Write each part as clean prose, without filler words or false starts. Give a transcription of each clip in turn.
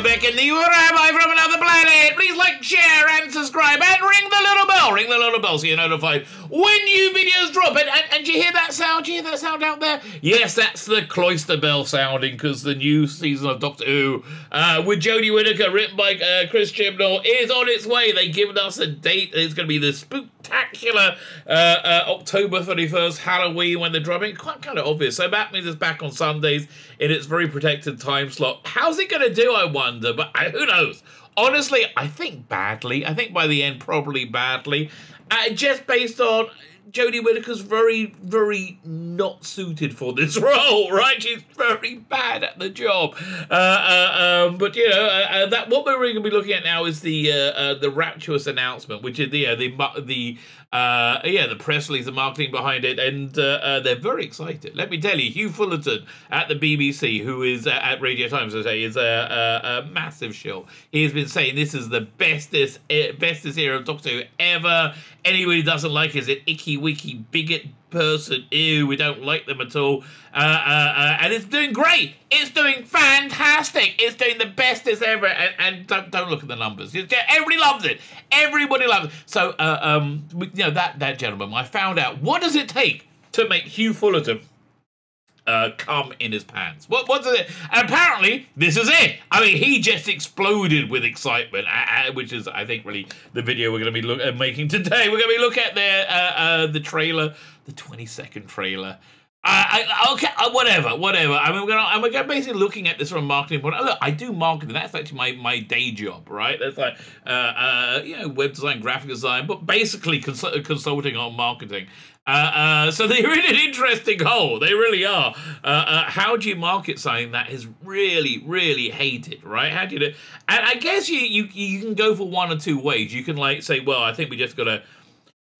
Lebetkin, the Rabbi from another planet. Please like, share, and subscribe, and ring the little bell. Ring the little bell so you're notified when new videos drop. And do you hear that sound? Do you hear that sound out there? Yes, that's the cloister bell sounding, because the new season of Doctor Who with Jodie Whittaker, written by Chibnall, is on its way. They've given us a date. It's going to be the spectacular October 31st, Halloween, when they're dropping. Quite kind of obvious. So that means it's back on Sundays in its very protected time slot. How's it going to do, I wonder? But who knows? Honestly, I think badly. I think by the end, probably badly. Just based on Jodie Whittaker's very, very not suited for this role, right? She's very bad at the job. But you know, that what we're really going to be looking at now is the rapturous announcement, which is the press release, the marketing behind it, and they're very excited. Let me tell you, Hugh Fullerton at the BBC, who is at Radio Times, I say, is a massive shill. He has been saying this is the bestest era of Doctor Who ever. Anyone who doesn't like it is an icky, wicky, bigot person. Ew, we don't like them at all. And it's doing great. It's doing fantastic. It's doing the bestest ever. And don't look at the numbers. Everybody loves it. Everybody loves it. So, you know, that gentleman, I found out, what does it take to make Hugh Fullerton come in his pants? What does it? And apparently, this is it. I mean, he just exploded with excitement, which is, I think, really the video we're going to be making today. We're going to be looking at the trailer, the 20-second trailer. Okay, whatever. I mean, we're going to basically looking at this from a marketing point. Look, I do marketing. That's actually my day job, right? That's like, you know, web design, graphic design, but basically consulting on marketing. So they're in an interesting hole. They really are. How do you market something that is really, really hated, right? How do you do? And I guess you can go for one or two ways. You can like say, well, I think we just got to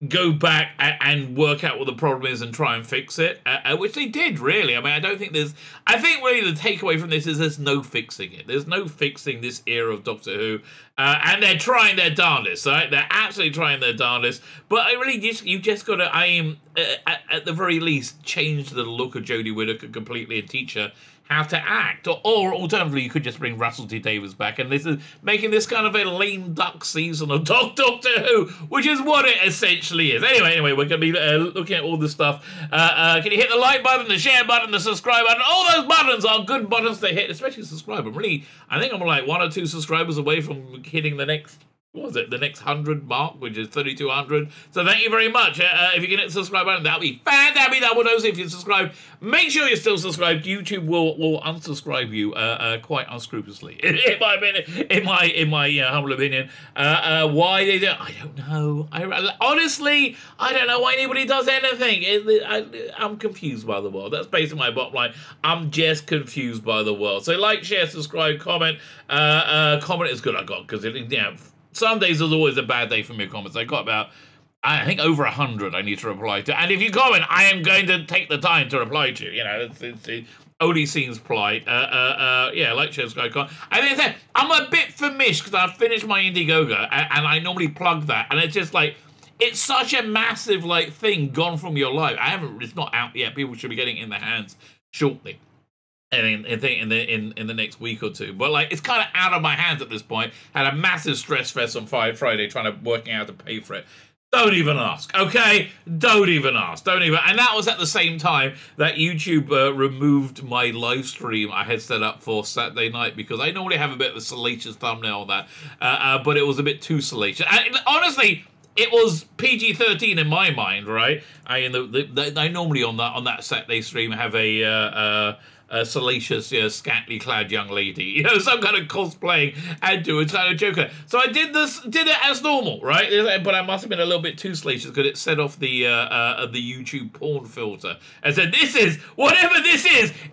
go back and work out what the problem is and try and fix it, which they did, really. I mean, I think really the takeaway from this is there's no fixing it. There's no fixing this era of Doctor Who, and they're trying their darndest, right? They're absolutely trying their darndest, but I really you just got to at the very least, change the look of Jodie Whittaker completely and teach her how to act. Or alternatively, you could just bring Russell T Davies back, and this is making this kind of a lame duck season of Doctor Who, which is what it essentially is. Anyway, we're going to be looking at all this stuff. Can you hit the like button, the share button, the subscribe button? All those buttons are good buttons to hit, especially subscribe. I think I'm like 1 or 2 subscribers away from hitting the next, what was it, the next 100 mark, which is 3,200. So thank you very much. If you can hit the subscribe button, that'll be fantastic. That will know if you subscribe. Make sure you're still subscribed. YouTube will unsubscribe you quite unscrupulously, in my humble opinion. Why they don't, I don't know. Honestly, I don't know why anybody does anything. I'm confused by the world. That's basically my bottom line. I'm just confused by the world. So like, share, subscribe, comment. Comment is good. I got, because Sundays is always a bad day for me. Comments. I got about, I think, over 100 I need to reply to. And if you comment, I am going to take the time to reply to you. You know, it only seems polite. Yeah, like, share, subscribe, comment. And then I'm a bit famished because I've finished my Indiegogo, and I normally plug that. And it's just like, it's such a massive, like, thing gone from your life. It's not out yet. People should be getting it in their hands shortly. And I think in the next week or two, but like, it's kind of out of my hands at this point. Had a massive stress fest on Friday trying to working out how to pay for it. Don't even ask, okay? Don't even ask. And that was at the same time that YouTube removed my live stream I had set up for Saturday night, because I normally have a bit of a salacious thumbnail on that, but it was a bit too salacious. And honestly, it was PG-13 in my mind, right? I normally on that Saturday stream have a salacious, scantily clad young lady, you know, some kind of cosplaying and do a kind of Joker. So I did it as normal, right? But I must have been a little bit too salacious because it set off the YouTube porn filter and said, "This is whatever this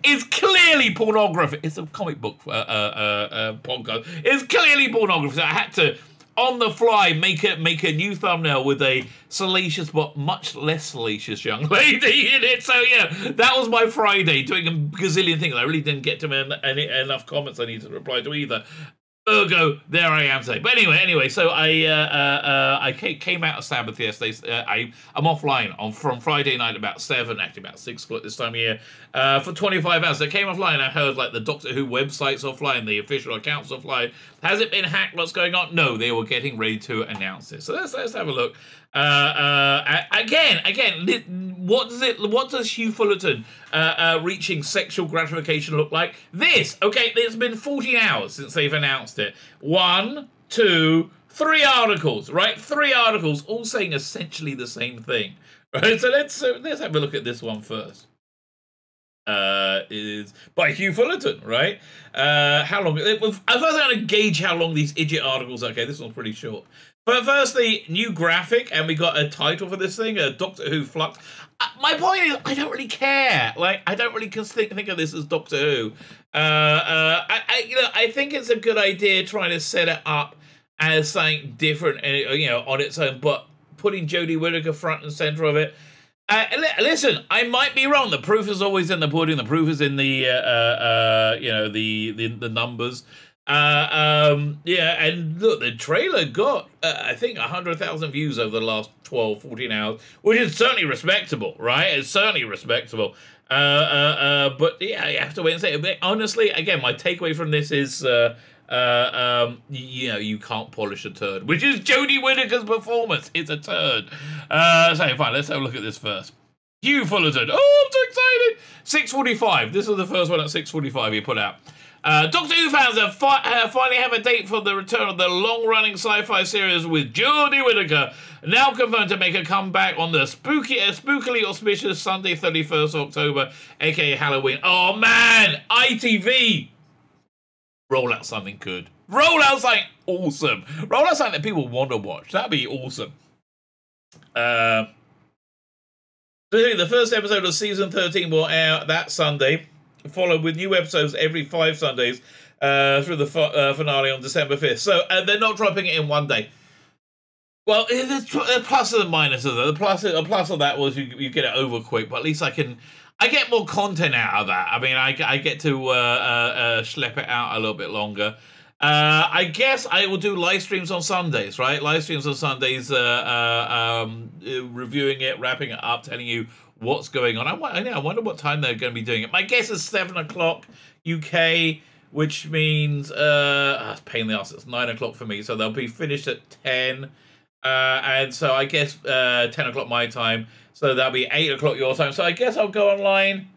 is clearly pornography." It's a comic book podcast. It's clearly pornography. So I had to, on the fly, make a new thumbnail with a salacious but much less salacious young lady in it. So yeah, that was my Friday, doing a gazillion things. I really didn't get to enough comments I needed to reply to either. Ergo, there I am today. But anyway, so I came out of Sabbath yesterday. I'm offline from Friday night about 7, actually about 6 o'clock this time of year, for 25 hours. So I came offline. I heard like the Doctor Who website's offline, the official account's offline. Has it been hacked? What's going on? No, they were getting ready to announce it. So let's have a look. Again, what does Hugh Fullerton reaching sexual gratification look like? This, okay, it's been 14 hours since they've announced it. 1, 2, 3 articles, right? 3 articles, all saying essentially the same thing, right? So let's have a look at this one first. Is by Hugh Fullerton, right? How long? First, I'm going to gauge how long these idiot articles are. Okay, this one's pretty short. But firstly, new graphic, and we got a title for this thing, a Doctor Who Flux. My point is, I don't really care. Like, I don't really think of this as Doctor Who. I think it's a good idea trying to set it up as something different, on its own, but putting Jodie Whittaker front and center of it. Listen, I might be wrong. The proof is always in the pudding. The proof is in the the numbers. And look, the trailer got I think 100,000 views over the last 12-14 hours, which is certainly respectable, right? It's certainly respectable. But yeah, you have to wait and see. But honestly, again, my takeaway from this is you can't polish a turd, which is Jodie Whittaker's performance. It's a turd. So fine, let's have a look at this first. Hugh Fullerton. Oh, I'm so excited. 6:45. This is the first one at 6:45 he put out. Doctor Who fans have finally have a date for the return of the long-running sci-fi series with Jodie Whittaker, now confirmed to make a comeback on the spookily auspicious Sunday 31st October, aka Halloween. Oh man, ITV! Roll out something good. Roll out something awesome. Roll out something that people want to watch. That'd be awesome. The first episode of season 13 will air that Sunday, followed with new episodes every 5 Sundays through the finale on December 5th. So they're not dropping it in one day. Well, there's pluses and minuses. A plus of that was you get it over quick, but at least I get more content out of that. I mean, I get to schlep it out a little bit longer. I guess I will do live streams on Sundays, right? Live streams on Sundays, reviewing it, wrapping it up, telling you what's going on. I wonder what time they're going to be doing it. My guess is 7 o'clock UK, which means it's a pain in the ass. It's 9 o'clock for me, so they'll be finished at 10. And so I guess 10 o'clock my time, so that'll be 8 o'clock your time. So I guess I'll go online.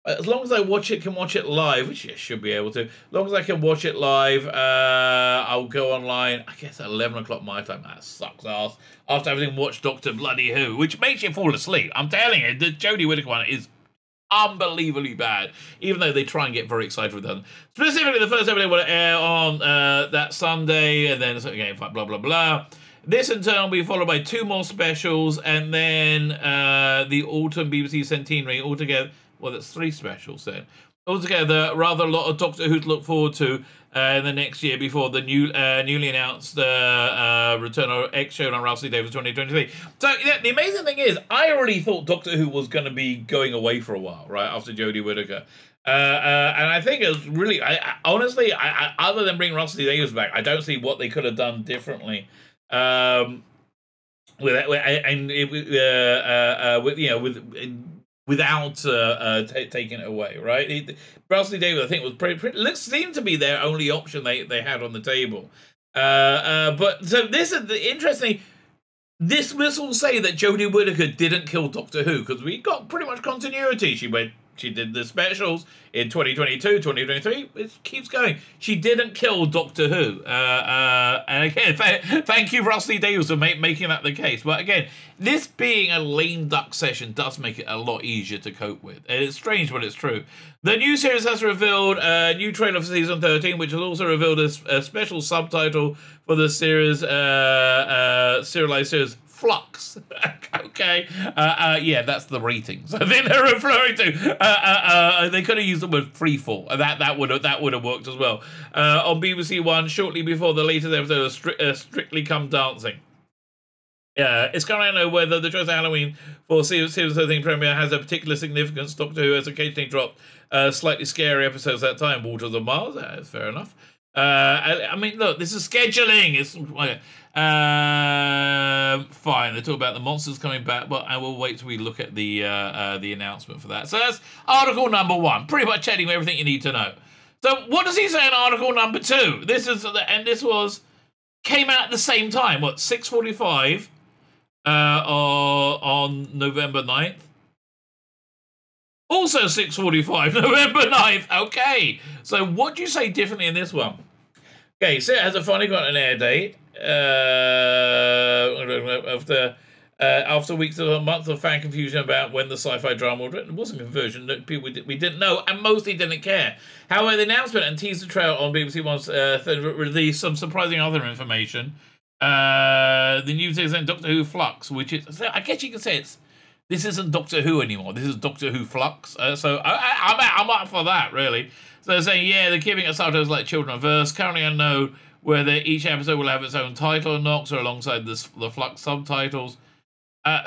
As long as I can watch it live, which I should be able to. As long as I can watch it live, I'll go online, I guess at 11 o'clock my time. That sucks ass. After having watched Doctor Bloody Who, which makes you fall asleep. I'm telling you, the Jodie Whittaker one is unbelievably bad, even though they try and get very excited with them. Specifically, the first episode will air on that Sunday, and then again, blah, blah, blah. This in turn will be followed by 2 more specials, and then the autumn BBC centenary altogether. Well, that's 3 specials then. Altogether, rather a lot of Doctor Who to look forward to in the next year before the newly announced return of X-Show on Russell Davies 2023. So, yeah, the amazing thing is, I already thought Doctor Who was going to be going away for a while, right, after Jodie Whittaker. And I think it was really, honestly, other than bringing Russell Davies back, I don't see what they could have done differently. Without taking it away, right? Russell Davies, I think, was pretty seemed to be their only option they had on the table. But so this is the interesting. This will say that Jodie Whittaker didn't kill Doctor Who, because we got pretty much continuity. She did the specials in 2022, 2023. It keeps going. She didn't kill Doctor Who. And again, thank you, Russell Davies, for making that the case. But again, this being a lame duck session does make it a lot easier to cope with. And it's strange, but it's true. The new series has revealed a new trailer for season 13, which has also revealed a special subtitle for the series, serialized series, Flux. Okay. Yeah, that's the ratings. I think they're referring to. They could have used the word freefall. That would have worked as well. On BBC One, shortly before the latest episode of Strictly Come Dancing. It's currently unknown whether the choice of Halloween for season 13 premiere has a particular significance. Doctor Who has occasionally dropped slightly scary episodes at that time. Waters of Mars, that's fair enough. I mean, look, this is scheduling. It's fine. They talk about the monsters coming back, but I will wait till we look at the announcement for that. So that's article number 1. Pretty much telling you everything you need to know. So what does he say in article number 2? This came out at the same time. What, 6:45 on November 9th? Also 6:45, November 9th. Okay. So what do you say differently in this one? Okay, so it has finally got an air date. After weeks of a month of fan confusion about when the sci-fi drama was written, it wasn't conversion that we didn't know and mostly didn't care. However, the announcement and teaser trailer on BBC One's released some surprising other information. The news is in Doctor Who Flux, which is, so I guess you can say this isn't Doctor Who anymore. This is Doctor Who Flux. So I'm up for that, really. So they're saying, yeah, they're giving us subtitles like Children of Earth. Currently unknown whether each episode will have its own title or not, or alongside the Flux subtitles.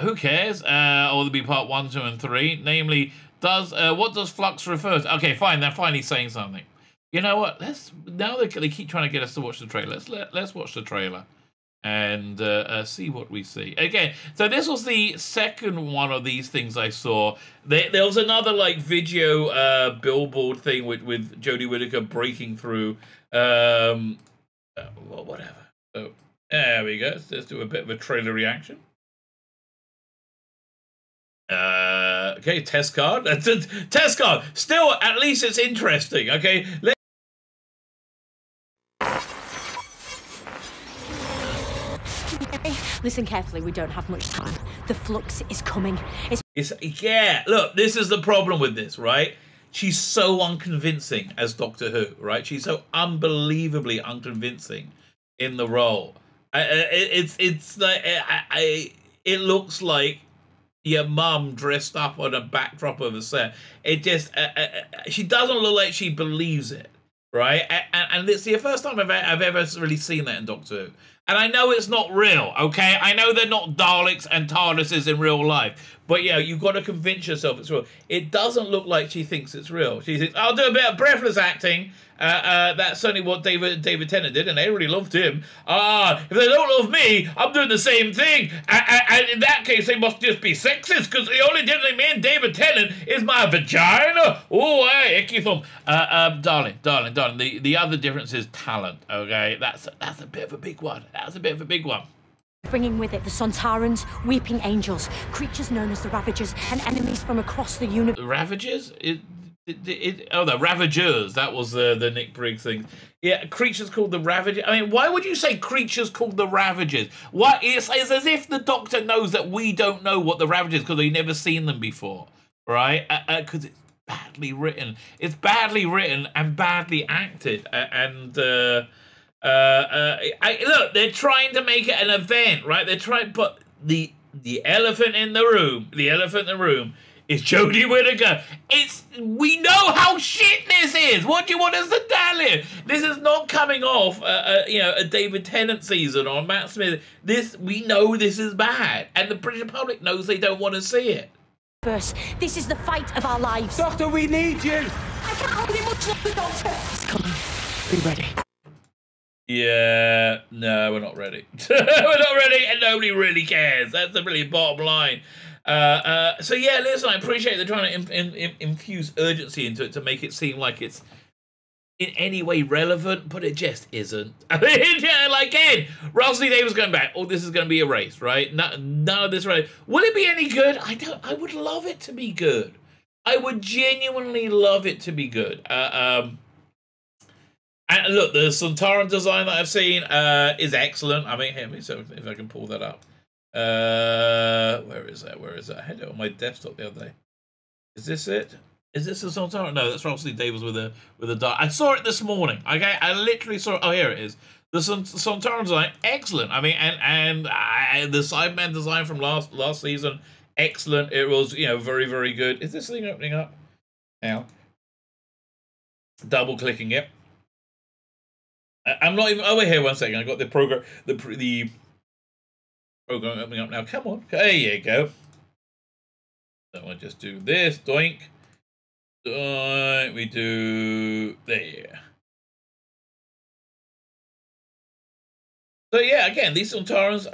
Who cares? Or there'll be part 1, 2, and 3. Namely, what does Flux refer to? Okay, fine. They're finally saying something. You know what? Now they keep trying to get us to watch the trailer. Let's watch the trailer and see what we see. Again, so this was the second one of these things I saw. There was another like video billboard thing with Jodie Whittaker breaking through. Whatever. So there we go. Let's do a bit of a trailer reaction. Okay, test card. That's a test card. Still, at least it's interesting. Okay. Listen carefully, we don't have much time. The flux is coming. Yeah, look, this is the problem with this, right? She's so unconvincing as Doctor Who, right? She's so unbelievably unconvincing in the role. It's like it looks like your mum dressed up on a backdrop of a set. It just she doesn't look like she believes it, right? And it's the first time I've ever really seen that in Doctor Who. And I know it's not real, okay? I know they're not Daleks and TARDISes in real life. But, yeah, you've got to convince yourself it's real. It doesn't look like she thinks it's real. She thinks, I'll do a bit of breathless acting. That's certainly what David Tennant did, and they really loved him. If they don't love me, I'm doing the same thing. And in that case, they must just be sexist, because the only difference me and David Tennant is my vagina. Oh, hey, icky thumb. Darling. The other difference is talent, okay? That's a bit of a big one. That's a bit of a big one. Bringing with it the Sontarans, weeping angels, creatures known as the Ravagers, and enemies from across the universe. The Ravagers? The Ravagers. That was the Nick Briggs thing. Yeah, creatures called the Ravagers. I mean, why would you say creatures called the Ravagers? What? It's as if the Doctor knows that we don't know what the Ravagers because we've never seen them before, right? Because it's badly written. It's badly written and badly acted, look, they're trying to make it an event, right? They're trying to put the elephant in the room. The elephant in the room is Jodie Whittaker. We know how shit this is. What do you want us to tell you? This is not coming off, a David Tennant season or Matt Smith. We know this is bad, and the British public knows they don't want to see it. First, this is the fight of our lives. Doctor, we need you. I can't hold it much longer, Doctor. It's coming. Be ready. Yeah, no, we're not ready. We're not ready, and nobody really cares. That's the really bottom line. So yeah, listen, I appreciate they're trying to infuse urgency into it to make it seem like it's in any way relevant, but it just isn't. I mean, yeah, like again, Russell Davis going back. Oh, this is going to be erased, right? None of this, right? Will it be any good? I would love it to be good. I would genuinely love it to be good. And look, the Sontaran design that I've seen is excellent. I mean, let me see if I can pull that up. Where is that? I had it on my desktop the other day. Is this it? Is this a Sontaran? No, that's Russell Davis with a dart. I saw it this morning. Okay, I literally saw it. Oh, here it is. The Sontaran design, excellent. I mean, and the Sideman design from last season, excellent. It was, very, very good. Is this thing opening up now? Double clicking it. I'm not even. Oh, wait, here, 1 second. I got the program. The program opening up now. Come on, there you go. So I just do this. Doink. Doink. We do there. So yeah, again, these Sontarans,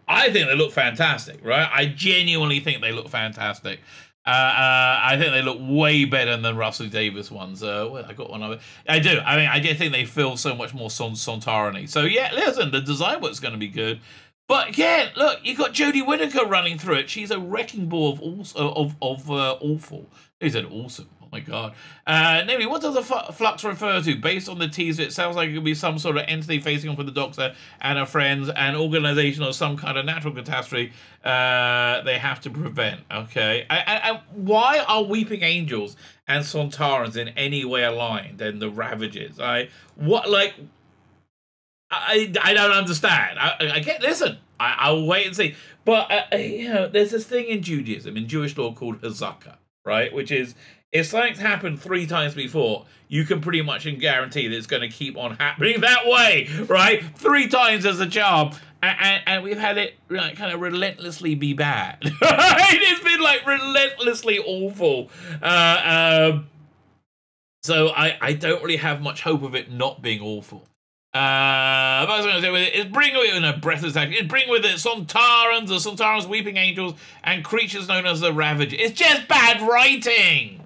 I think they look fantastic, right? I genuinely think they look fantastic. I think they look way better than Russell Davis ones. Well, I got one of it. I do. I mean, I just think they feel so much more Sontaran-y. So yeah, listen, the design work's going to be good. But again, look, you got Jodie Whittaker running through it. She's a wrecking ball of awful. He said awesome. Oh my god. Namely, what does the flux refer to? Based on the teaser, it sounds like it could be some sort of entity facing off with the Doctor and her friends, an organization or some kind of natural catastrophe they have to prevent. Okay. And why are Weeping Angels and Sontarans in any way aligned than the Ravages? I don't understand. I get. Listen, I'll wait and see. But you know, there's this thing in Judaism, in Jewish law, called hazaka, right? Which is, if something's happened 3 times before, you can pretty much guarantee that it's going to keep on happening that way, right? 3 times as a charm, and we've had it like kind of relentlessly be bad. It's been like relentlessly awful. So I don't really have much hope of it not being awful. What I was going to say with it is bring with it a breath attack. It bring with it Sontarans, the Sontarans, Weeping Angels, and creatures known as the Ravager. It's just bad writing.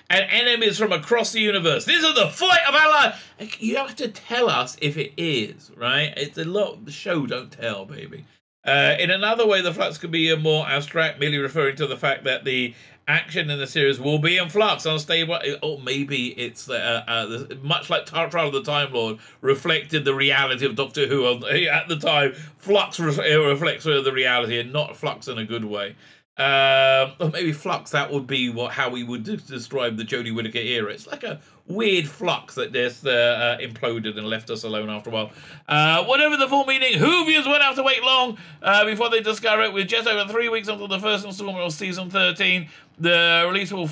And enemies from across the universe. This is the fight of our life. You don't have to tell us if it is, right? It's a lot. The show don't tell, baby. In another way, the flux could be more abstract, merely referring to the fact that the action in the series will be in flux, unstable, or maybe it's much like Trial of the Time Lord reflected the reality of Doctor Who at the time. Flux reflects the reality, and not flux in a good way. Or maybe flux, that would be how we would describe the Jodie Whittaker era. It's like a weird flux that just imploded and left us alone after a while. Whatever the full meaning, Whovians won't have to wait long before they discover it. With just over 3 weeks until the first installment of season 13, the release will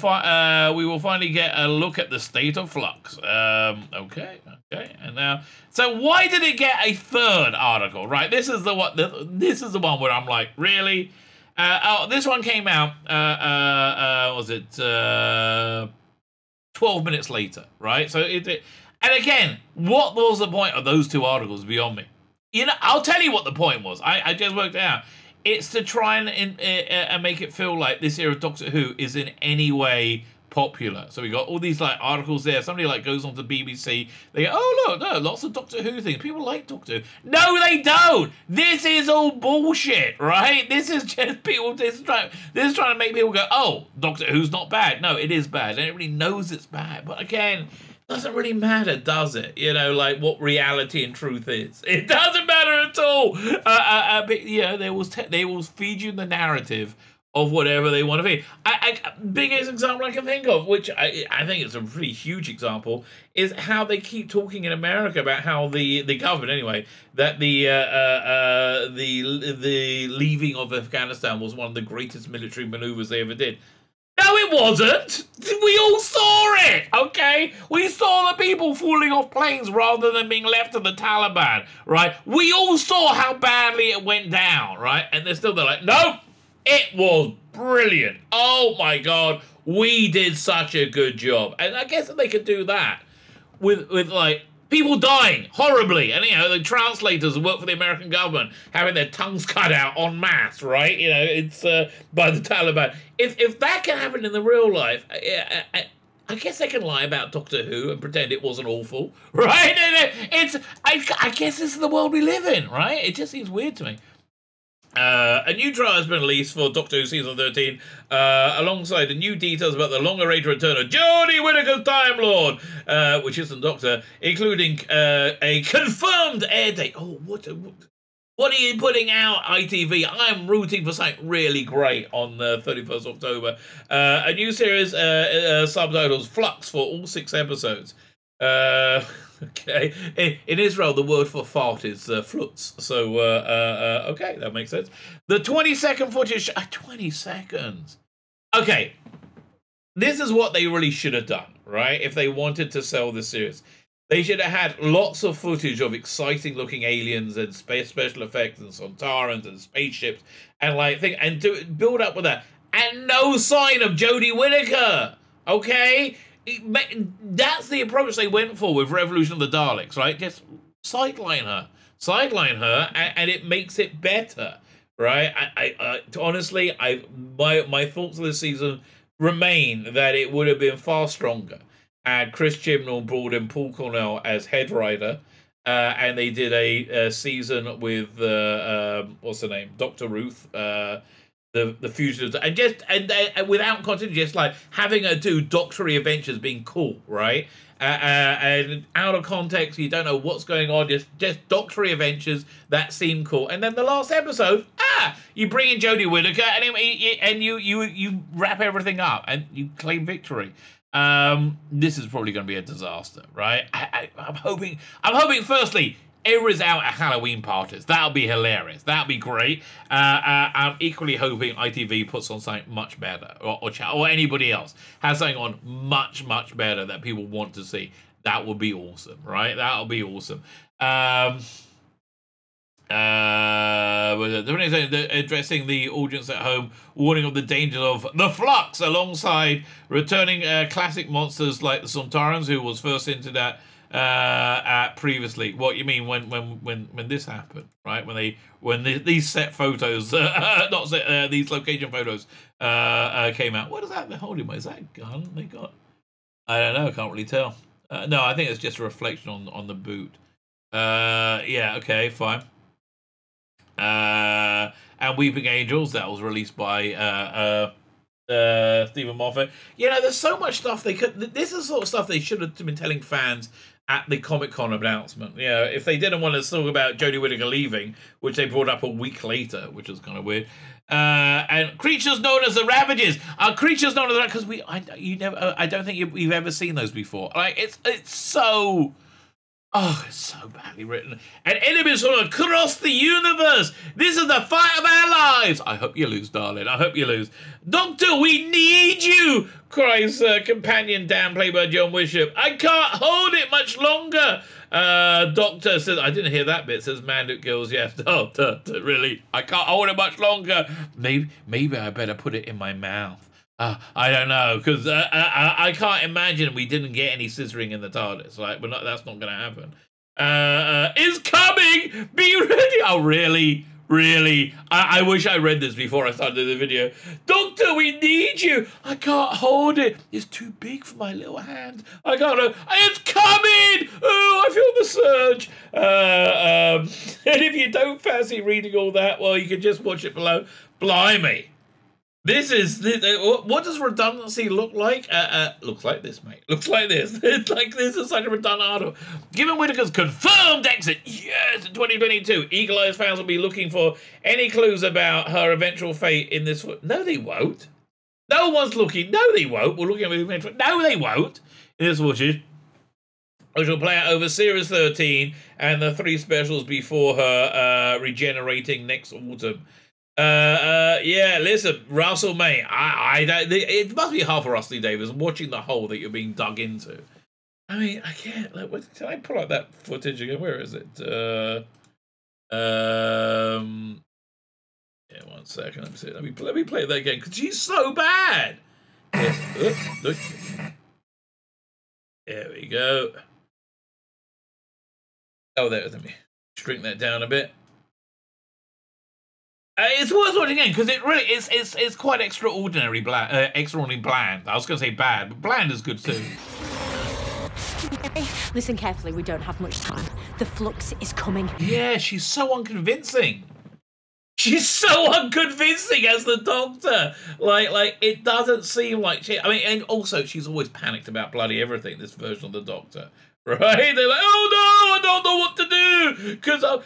we will finally get a look at the state of flux. Okay, and now, so why did it get a 3rd article? Right, this is the one. This is the one where I'm like, really? This one came out. Was it 12 minutes later? Right. So and again, what was the point of those 2 articles beyond me? You know, I'll tell you what the point was. I just worked it out. It's to try and make it feel like this era of Doctor Who is in any way popular. So we got all these like articles there. Somebody like goes on to BBC. They go, oh look, no, lots of Doctor Who things. People like Doctor Who. No, they don't. This is all bullshit, right? This is just people. This is trying to make people go, oh, Doctor Who's not bad. No, it is bad, and everybody knows it's bad. But again, doesn't really matter, does it? You know, like what reality and truth is. It doesn't matter at all. But, you know, they will feed you the narrative of whatever they want to be. Biggest example I can think of, which I think is a pretty huge example, is how they keep talking in America about how the government, anyway, that the leaving of Afghanistan was one of the greatest military maneuvers they ever did. No, it wasn't. We all saw it, okay? We saw the people falling off planes rather than being left to the Taliban, right? We all saw how badly it went down, right? And they're like, nope. It was brilliant. Oh my God, we did such a good job. And I guess that they could do that with like people dying horribly, and you know the translators who work for the American government having their tongues cut out en masse, right? You know, it's by the Taliban. If that can happen in the real life, I guess they can lie about Doctor Who and pretend it wasn't awful, right? I guess this is the world we live in, right? It just seems weird to me. A new trial has been released for Doctor Who Season 13, alongside the new details about the long-awaited return of Jodie Whittaker's Time Lord, which isn't Doctor, including a confirmed air date. Oh, what are you putting out, ITV? I'm rooting for something really great on the 31st October. A new series, subtitles, Flux, for all 6 episodes. Okay, in Israel the word for fart is flutz, so okay, that makes sense. The 20-second footage, 20 seconds. Okay, this is what they really should have done, right? If they wanted to sell this series, they should have had lots of footage of exciting looking aliens and special effects and Sontarans and spaceships and like build up with that, and no sign of Jodie Whittaker. Okay. That's the approach they went for with Revolution of the Daleks, right? Just sideline her. sideline her, and it makes it better, right? Honestly, my thoughts of this season remain that it would have been far stronger had Chris Chibnall brought in Paul Cornell as head writer, and they did a season with what's her name, Dr. Ruth, the fugitives, and without continuity, just like having her do doctory adventures being cool, right? And out of context, you don't know what's going on, just doctory adventures that seem cool. And then the last episode, you bring in Jodie Whittaker, and you wrap everything up and you claim victory. This is probably going to be a disaster, right? I'm hoping firstly, Era's out at Halloween parties. That'll be hilarious. That'll be great. I'm equally hoping ITV puts on something much better, or anybody else has something on much better that people want to see. That would be awesome, right? That'll be awesome. Addressing the audience at home, warning of the dangers of the flux, alongside returning classic monsters like the Sontarans, who was first into that previously. What you mean when this happened, right? When these set photos, these location photos came out. What is that they're holding? Is that a gun they got? I don't know. I can't really tell. No, I think it's just a reflection on the boot. Yeah. Okay. Fine. And Weeping Angels, that was released by Stephen Moffat. You know, there's so much stuff they could. This is the sort of stuff they should have been telling fans at the Comic-Con announcement. You know, if they didn't want to talk about Jodie Whittaker leaving, which they brought up a week later, which is kind of weird. And creatures known as the Ravages are creatures known as that because I don't think you've ever seen those before. Like it's so. Oh, it's so badly written. And enemies from across the universe. This is the fight of our lives. I hope you lose, darling. I hope you lose. Doctor, we need you, cries companion Dan, played by John Bishop. I can't hold it much longer. Doctor says, I didn't hear that bit, says Manduk Girls. Yes, oh, really? I can't hold it much longer. Maybe I better put it in my mouth. I don't know, because I can't imagine we didn't get any scissoring in the TARDIS. Like, that's not going to happen. It's coming! Be ready! Oh, really? Really? I wish I read this before I started the video. Doctor, we need you! I can't hold it. It's too big for my little hand. I can't. It's coming! Oh, I feel the surge. And if you don't fancy reading all that, well, you can just watch it below. Blimey. This is what does redundancy look like? Looks like this, mate. Looks like this. It's like this is such a redundant article. Given Whittaker's confirmed exit, yes, in 2022, Eagle Eyes fans will be looking for any clues about her eventual fate in this. No, they won't. No one's looking. No, they won't. We're looking at the eventual. No, they won't. In this footage, which will play out over Series 13 and the 3 specials before her regenerating next autumn. Yeah, listen, Russell, mate, I don't. It must be hard for Rusty Davis watching the hole that you're being dug into. I mean, I can't. Like, can I pull out that footage again? Where is it? Yeah, 1 second. Let me see. Let me play that again because she's so bad. Yeah. There we go. Oh, there. Let me shrink that down a bit. It's worth watching again because it really is. It's quite extraordinarily bland. Extraordinarily bland. I was going to say bad, but bland is good too. Listen carefully. We don't have much time. The flux is coming. Yeah, she's so unconvincing. She's so unconvincing as the Doctor. Like it doesn't seem like she. I mean, and also she's always panicked about bloody everything. This version of the Doctor. Right? They're like, oh no, I don't know what to do because I'm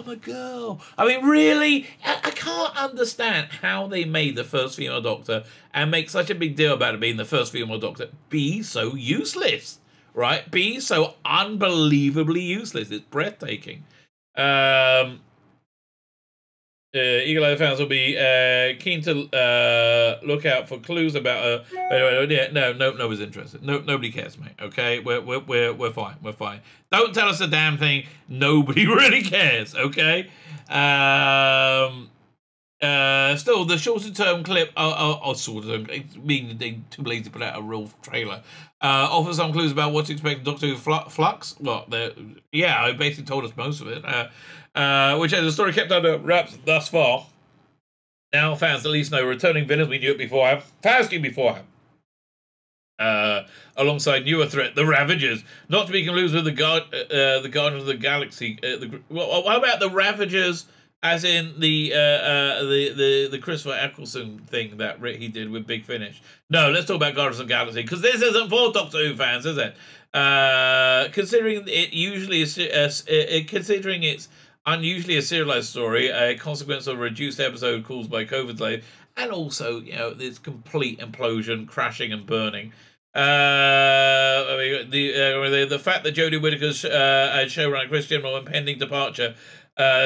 a girl. I mean, really? I can't understand how they made the first female Doctor and make such a big deal about it being the first female Doctor be so useless, right? Be so unbelievably useless. It's breathtaking. Eagle Eye fans will be keen to look out for clues about her. Yeah, no, nobody's interested. Nobody cares, mate. Okay, we're fine. We're fine. Don't tell us a damn thing. Nobody really cares. Okay. Still, the shorter-term clip, shorter-term, meaning they're too lazy to put out a real trailer, offers some clues about what to expect from Doctor Who Flux. Well, I basically told us most of it, which has the story kept under wraps thus far. Now fans at least know returning villains. We knew it beforehand. Fans knew beforehand. Alongside newer threat, the Ravagers, not to be confused with the Guardians of the Galaxy. What about the Ravagers? As in the Christopher Eccleston thing that he did with Big Finish. No, let's talk about Guardians of the Galaxy, because this isn't for Doctor Who fans, is it? Considering it usually is, considering it's unusually a serialized story, a consequence of a reduced episode caused by COVID delay, and also, you know, this complete implosion, crashing and burning. The fact that Jodie Whittaker's showrunner Chris Chibnall impending departure.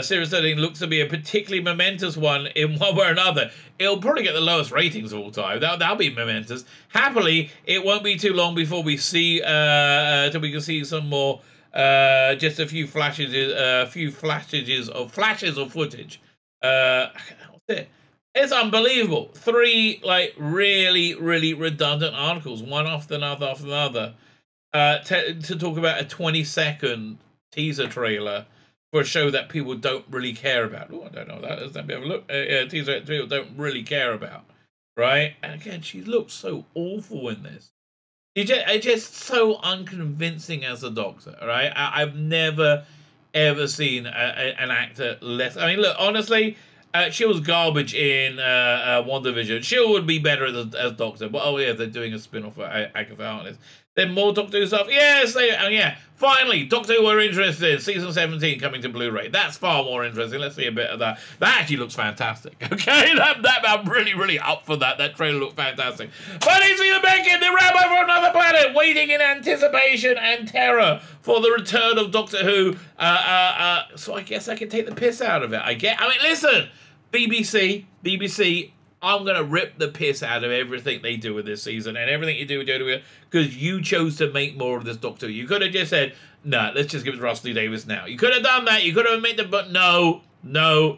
Series 13 looks to be a particularly momentous one in one way or another. It'll probably get the lowest ratings of all time. That'll be momentous. Happily, it won't be too long before we see till we can see some more. Just a few flashes of footage. That's it. It's unbelievable. 3 like really redundant articles, one after another to talk about a 20-second teaser trailer for a show that people don't really care about. Oh, I don't know that. Let's have a look. Teaser that people don't really care about, right? And again, she looks so awful in this. It's just so unconvincing as a Doctor, right? I've never, ever seen an actor less... I mean, look, honestly, she was garbage in WandaVision. She would be better as Doctor, but oh yeah, they're doing a spin-off for Agatha Harkness. Then more Doctor Who stuff. Yes, finally, Doctor Who we're interested in. Season 17 coming to Blu-ray. That's far more interesting. Let's see a bit of that. That actually looks fantastic. Okay, I'm really up for that. That trailer looked fantastic. But it's Tzvi Lebetkin, the Rabbi for another planet, waiting in anticipation and terror for the return of Doctor Who. So I guess I can take the piss out of it. I mean, listen, BBC. I'm going to rip the piss out of everything they do with this season and everything you do because you chose to make more of this Doctor Who. You could have just said, nah, let's just give it to Rusty Davies now. You could have done that. You could have admitted it, but no,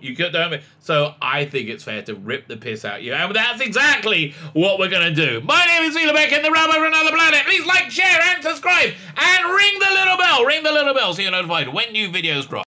you could have. So I think it's fair to rip the piss out of you. And that's exactly what we're going to do. My name is Tzvi Lebetkin, the Rabbi for another planet. Please like, share, and subscribe. And ring the little bell. Ring the little bell so you're notified when new videos drop.